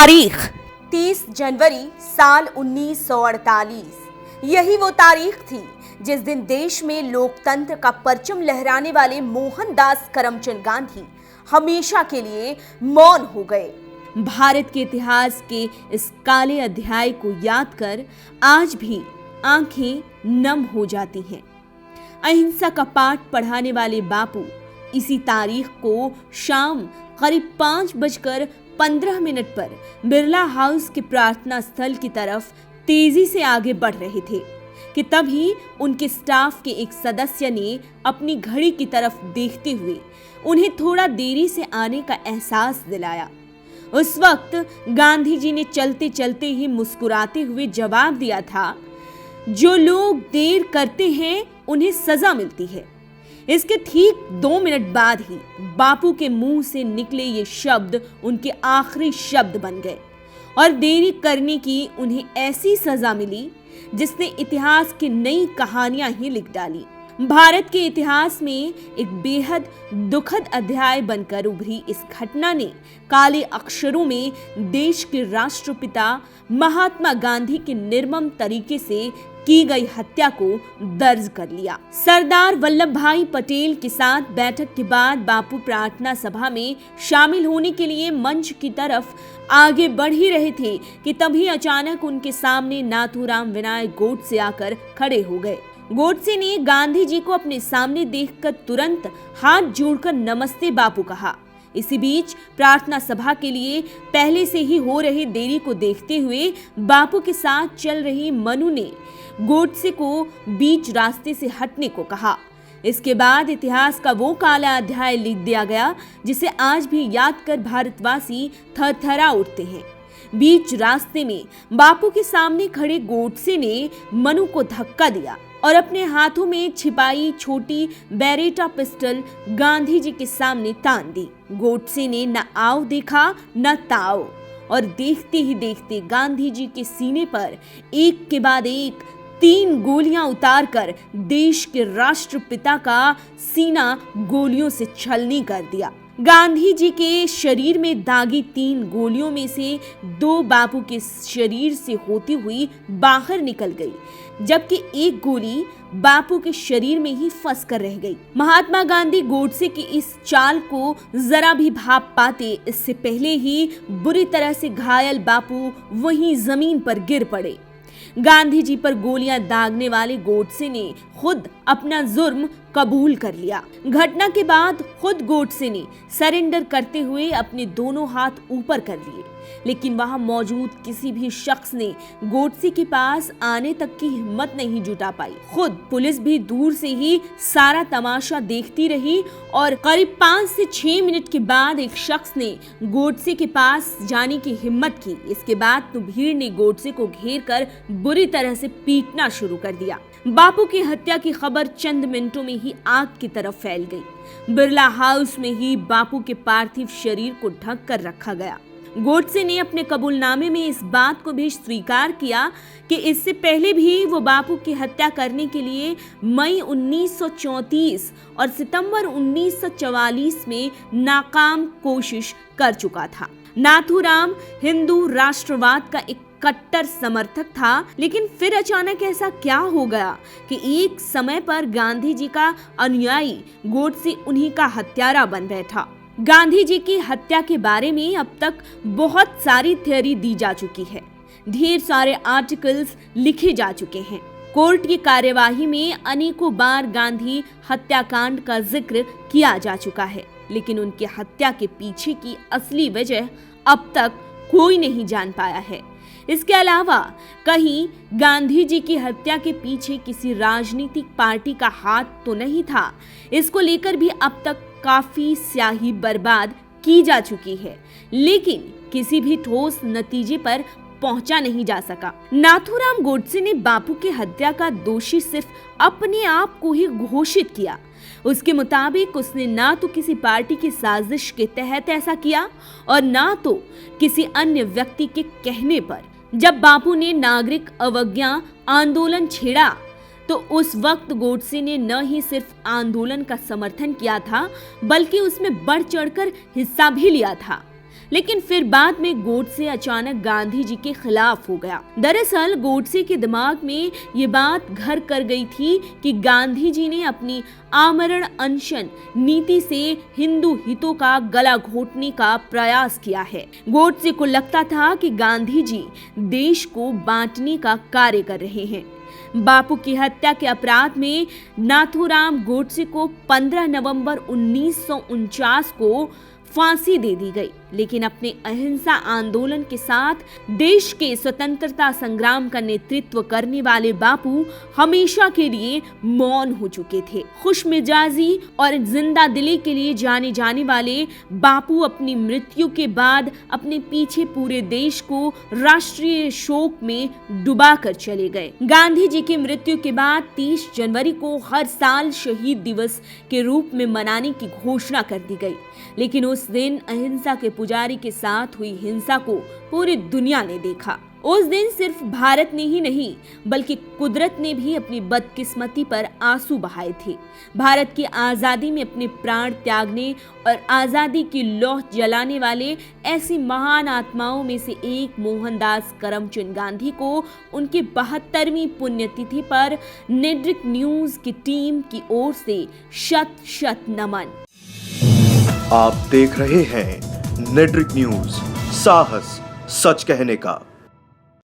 तारीख 30 जनवरी साल 1948। यही वो तारीख थी जिस दिन देश में लोकतंत्र का परचम लहराने वाले मोहनदास करमचंद गांधी हमेशा के लिए मौन हो गए। भारत के इतिहास के इस काले अध्याय को याद कर आज भी आंखें नम हो जाती हैं। अहिंसा का पाठ पढ़ाने वाले बापू इसी तारीख को शाम करीब 5:15 पर बिरला हाउस के प्रार्थना स्थल की तरफ तेजी से आगे बढ़ रहे थे कि तभी उनके स्टाफ के एक सदस्य ने अपनी घड़ी की तरफ देखते हुए उन्हें थोड़ा देरी से आने का एहसास दिलाया। उस वक्त गांधी जी ने चलते चलते ही मुस्कुराते हुए जवाब दिया था, जो लोग देर करते हैं उन्हें सजा मिलती है। इसके ठीक 2 मिनट बाद ही बापू के मुंह से निकले ये शब्द उनके आखिरी शब्द बन गए और देरी करने की उन्हें ऐसी सजा मिली जिसने इतिहास की नई कहानियां ही लिख डाली। भारत के इतिहास में एक बेहद दुखद अध्याय बनकर उभरी इस घटना ने काले अक्षरों में देश के राष्ट्रपिता महात्मा गांधी के निर्मम तरीके से की गई हत्या को दर्ज कर लिया। सरदार वल्लभ भाई पटेल के साथ बैठक के बाद बापू प्रार्थना सभा में शामिल होने के लिए मंच की तरफ आगे बढ़ ही रहे थे कि तभी अचानक उनके सामने नाथूराम विनायक गोडसे आकर खड़े हो गए। गोडसे ने गांधी जी को अपने सामने देखकर तुरंत हाथ जोड़कर नमस्ते बापू कहा। इसी बीच प्रार्थना सभा के लिए पहले से ही हो रही देरी को देखते हुए बापू के साथ चल रही मनु ने गोडसे को बीच रास्ते से हटने को कहा। इसके बाद इतिहास का वो काला अध्याय लिख दिया गया जिसे आज भी याद कर भारतवासी थरथरा उठते हैं। बीच रास्ते में बापू के सामने खड़े गोडसे ने मनु को धक्का दिया और अपने हाथों में छिपाई छोटी बेरेटा पिस्टल गांधी जी के सामने तान दी। गोडसे ने न आओ देखा न ताओ और देखते ही देखते गांधी जी के सीने पर एक के बाद एक 3 गोलियां उतारकर देश के राष्ट्रपिता का सीना गोलियों से छलनी कर दिया। गांधी जी के शरीर में दागी 3 गोलियों में से 2 बापू के शरीर से होती हुई बाहर निकल गई, जबकि एक गोली बापू के शरीर में ही फंस कर रह गई। महात्मा गांधी गोडसे की इस चाल को जरा भी भाप पाते इससे पहले ही बुरी तरह से घायल बापू वहीं जमीन पर गिर पड़े। गांधी जी पर गोलियां दागने वाले गोडसे ने खुद अपना जुर्म कबूल कर लिया। घटना के बाद खुद गोडसे ने सरेंडर करते हुए अपने दोनों हाथ ऊपर कर लिए, लेकिन वहां मौजूद किसी भी शख्स ने गोडसे के पास आने तक की हिम्मत नहीं जुटा पाई। खुद पुलिस भी दूर से ही सारा तमाशा देखती रही और करीब 5 से 6 मिनट के बाद एक शख्स ने गोडसे के पास जाने की हिम्मत की। इसके बाद तो भीड़ ने गोडसे को घेर कर बुरी तरह से पीटना शुरू कर दिया। बापू की हत्या की खबर चंद मिनटों में ही आग की तरफ फैल गई। बिरला हाउस में ही बापू के पार्थिव शरीर को ढक कर रखा गया। गोडसे ने अपने कबूलनामे में इस बात को भी स्वीकार किया कि इससे पहले भी वो बापू की हत्या करने के लिए मई 1934 और सितंबर 1944 में नाकाम कोशिश कर चुका था। नाथूराम हिंदू राष्ट्रवाद का एक कट्टर समर्थक था, लेकिन फिर अचानक ऐसा क्या हो गया कि एक समय पर गांधी जी का अनुयायी गोडसे उन्हीं का हत्यारा बन बैठा। गांधी जी की हत्या के बारे में अब तक बहुत सारी थ्योरी दी जा चुकी है, ढेर सारे आर्टिकल्स लिखे जा चुके हैं। कोर्ट की कार्यवाही में अनेकों बार गांधी हत्याकांड का जिक्र किया जा चुका है, लेकिन उनकी हत्या के पीछे की असली वजह अब तक कोई नहीं जान पाया है। इसके अलावा कहीं गांधी जी की हत्या के पीछे किसी राजनीतिक पार्टी का हाथ तो नहीं था। इसको लेकर भी अब तक काफी स्याही बर्बाद की जा चुकी है, लेकिन किसी भी ठोस नतीजे पर पहुंचा नहीं जा सका। नाथूराम गोडसे ने बापू की हत्या का दोषी सिर्फ अपने आप को ही घोषित किया। उसके मुताबिक उसने ना तो किसी पार्टी की साजिश के तहत ऐसा किया और ना तो किसी अन्य व्यक्ति के कहने पर। जब बापू ने नागरिक अवज्ञा आंदोलन छेड़ा तो उस वक्त गोडसे ने न ही सिर्फ आंदोलन का समर्थन किया था, बल्कि उसमें बढ़ चढ़कर हिस्सा भी लिया था। लेकिन फिर बाद में गोडसे अचानक गांधी जी के खिलाफ हो गया। दरअसल गोडसे के दिमाग में ये बात घर कर गई थी कि गांधी जी ने अपनी आमरण अनशन नीति से हिंदू हितों का गला घोटने का प्रयास किया है। गोडसे को लगता था कि गांधी जी देश को बांटने का कार्य कर रहे हैं। बापू की हत्या के अपराध में नाथूराम गोडसे को 15 नवंबर 1949 को फांसी दे दी गई, लेकिन अपने अहिंसा आंदोलन के साथ देश के स्वतंत्रता संग्राम का नेतृत्व करने वाले बापू हमेशा के लिए मौन हो चुके थे। खुशमिजाजी और जिंदा दिली के लिए जाने जाने वाले बापू अपनी मृत्यु के बाद अपने पीछे पूरे देश को राष्ट्रीय शोक में डुबा कर चले गए। गांधी जी की मृत्यु के बाद 30 जनवरी को हर साल शहीद दिवस के रूप में मनाने की घोषणा कर दी गई, लेकिन उस दिन अहिंसा के पुजारी के साथ हुई हिंसा को पूरी दुनिया ने देखा। उस दिन सिर्फ भारत ने ही नहीं बल्कि कुदरत ने भी अपनी बदकिस्मती पर आंसू बहाए थे। भारत की आजादी में अपने प्राण त्यागने और आजादी की लौह जलाने वाले ऐसी महान आत्माओं में से एक मोहनदास करमचंद गांधी को उनकी 72वीं पुण्यतिथि पर नेड्रिक न्यूज की टीम की ओर से शत शत नमन। आप देख रहे हैं नेड्रिक न्यूज, साहस सच कहने का।